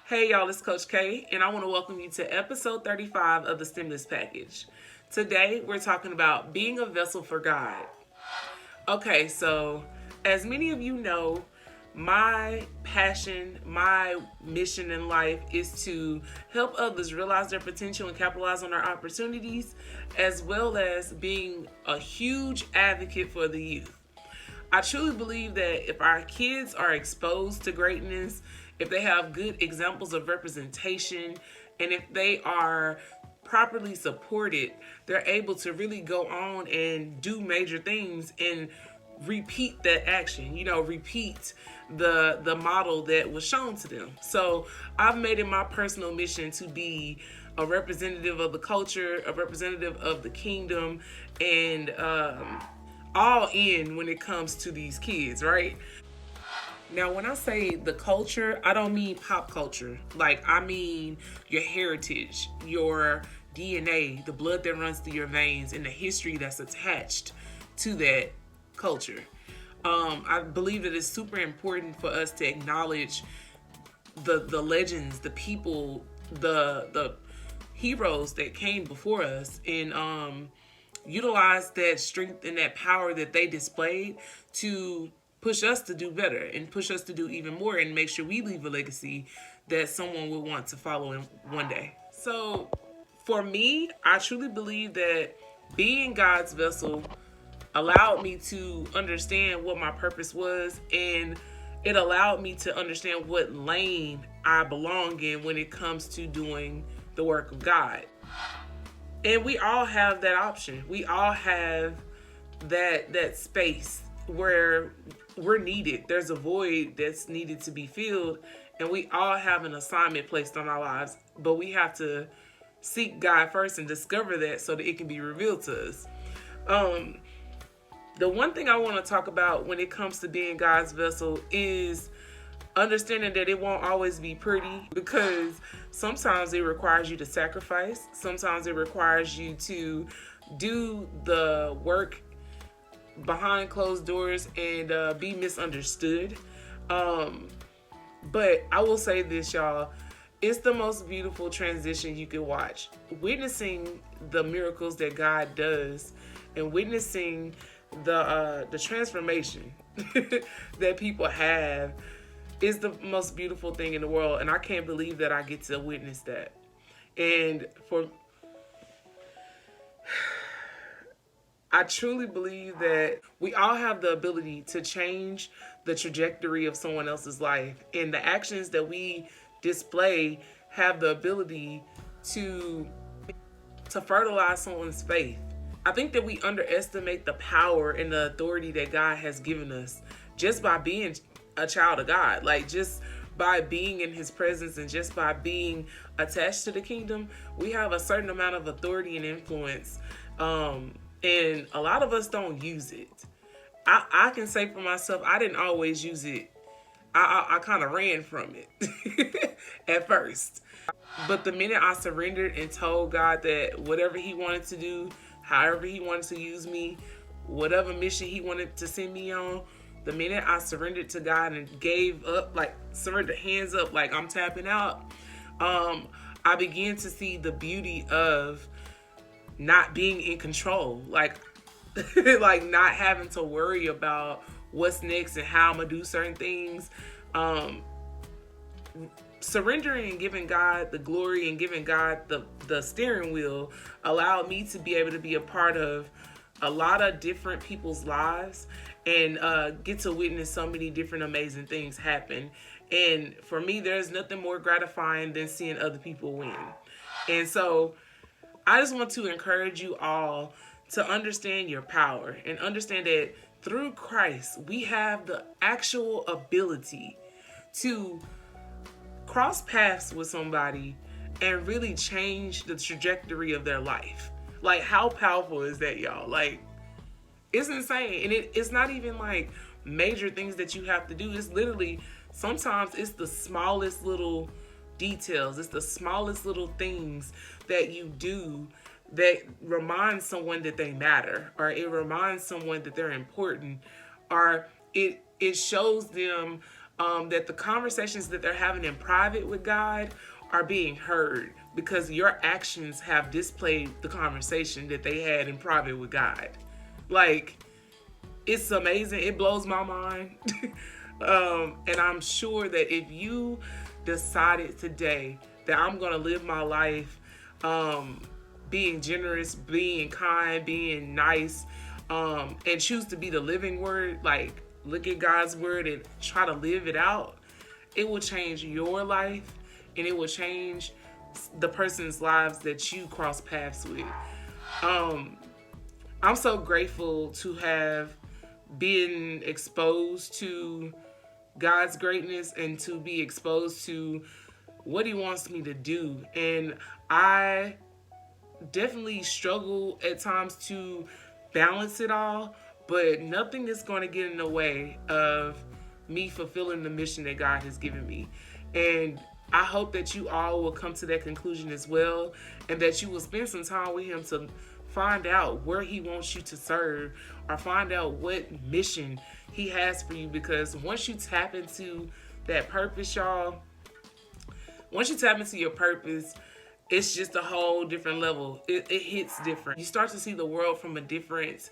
Hey y'all, it's Coach K, and I want to welcome you to episode 35 of the Stimulus Package. Today, we're talking about being a vessel for God. Okay, so as many of you know, my passion, my mission in life is to help others realize their potential and capitalize on their opportunities, as well as being a huge advocate for the youth. I truly believe that if our kids are exposed to greatness, if they have good examples of representation, and if they are properly supported, they're able to really go on and do major things and repeat that action, repeat the model that was shown to them. So I've made it my personal mission to be a representative of the culture, a representative of the kingdom, and all in when it comes to these kids, right? Now, when I say the culture, I don't mean pop culture. Like, I mean your heritage, your DNA, the blood that runs through your veins, and the history that's attached to that culture. I believe that it's super important for us to acknowledge the legends, the people, the heroes that came before us, and utilize that strength and that power that they displayed to push us to do better and push us to do even more and make sure we leave a legacy that someone would want to follow in one day. So for me, I truly believe that being God's vessel allowed me to understand what my purpose was, and it allowed me to understand what lane I belong in when it comes to doing the work of God. And we all have that option. We all have that space where we're needed. There's a void that's needed to be filled, and we all have an assignment placed on our lives, but we have to seek God first and discover that so that it can be revealed to us. The one thing I want to talk about when it comes to being God's vessel is understanding that it won't always be pretty, because sometimes it requires you to sacrifice. Sometimes it requires you to do the work behind closed doors and be misunderstood. But I will say this, y'all. It's the most beautiful transition you can watch. Witnessing the miracles that God does and witnessing the transformation that people have is the most beautiful thing in the world, and I can't believe that I get to witness that. And I truly believe that we all have the ability to change the trajectory of someone else's life, and the actions that we display have the ability to fertilize someone's faith. I think that we underestimate the power and the authority that God has given us just by being a child of God. Like, just by being in his presence and just by being attached to the kingdom, we have a certain amount of authority and influence. And a lot of us don't use it. I can say for myself, I didn't always use it. I kind of ran from it at first. But the minute I surrendered and told God that whatever he wanted to do, however he wanted to use me, whatever mission he wanted to send me on, the minute I surrendered to God and gave up, like surrendered hands up, like I'm tapping out, I began to see the beauty of not being in control, like like not having to worry about what's next and how I'm gonna do certain things. Surrendering and giving God the glory and giving God the steering wheel allowed me to be able to be a part of a lot of different people's lives and get to witness so many different amazing things happen. And for me, there's nothing more gratifying than seeing other people win. And so I just want to encourage you all to understand your power and understand that through Christ, we have the actual ability to cross paths with somebody and really change the trajectory of their life. Like, how powerful is that, y'all? Like, it's insane. And it's not even like major things that you have to do. It's literally, sometimes it's the smallest little details. It's the smallest little things that you do that remind someone that they matter, or it reminds someone that they're important, or it shows them that the conversations that they're having in private with God are being heard because your actions have displayed the conversation that they had in private with God. Like, it's amazing. It blows my mind. And I'm sure that if you decided today that I'm going to live my life being generous, being kind, being nice, and choose to be the living word, like look at God's word and try to live it out, it will change your life and it will change the person's lives that you cross paths with. I'm so grateful to have been exposed to God's greatness and to be exposed to what He wants me to do. And I definitely struggle at times to balance it all, but nothing is going to get in the way of me fulfilling the mission that God has given me. And I hope that you all will come to that conclusion as well, and that you will spend some time with Him to find out where He wants you to serve, or find out what mission He has for you. Because once you tap into that purpose, y'all, once you tap into your purpose, it's just a whole different level. It hits different. You start to see the world from a different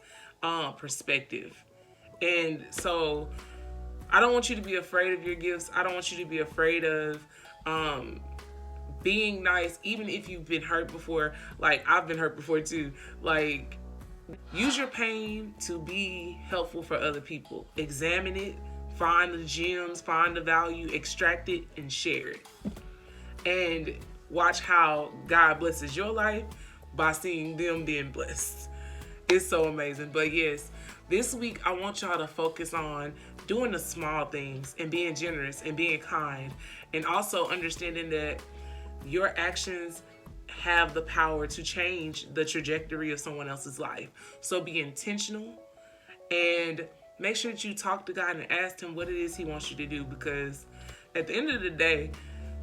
perspective. And so I don't want you to be afraid of your gifts. I don't want you to be afraid of being nice, even if you've been hurt before. Like, I've been hurt before too. Like, use your pain to be helpful for other people. Examine it, find the gems, find the value, extract it, and share it. And watch how God blesses your life by seeing them being blessed. It's so amazing. But yes, this week I want y'all to focus on doing the small things and being generous and being kind, and also understanding that your actions have the power to change the trajectory of someone else's life. So be intentional and make sure that you talk to God and ask Him what it is He wants you to do, because at the end of the day,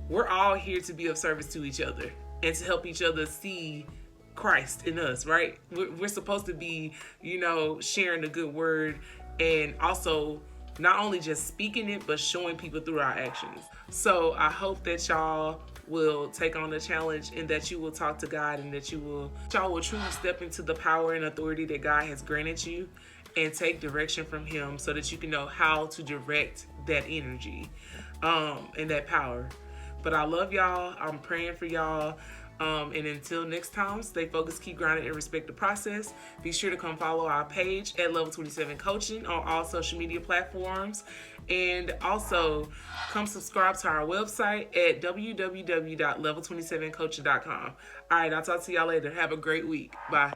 we're all here to be of service to each other and to help each other see Christ in us, right? We're supposed to be, sharing the good word, and also not only just speaking it, but showing people through our actions. So I hope that y'all will take on the challenge, and that you will talk to God, and that y'all will truly step into the power and authority that God has granted you, and take direction from Him so that you can know how to direct that energy and that power. But I love y'all. I'm praying for y'all. And until next time, stay focused, keep grounded, and respect the process. Be sure to come follow our page at Level 27 Coaching on all social media platforms. And also come subscribe to our website at www.level27coaching.com. All right, I'll talk to y'all later. Have a great week. Bye.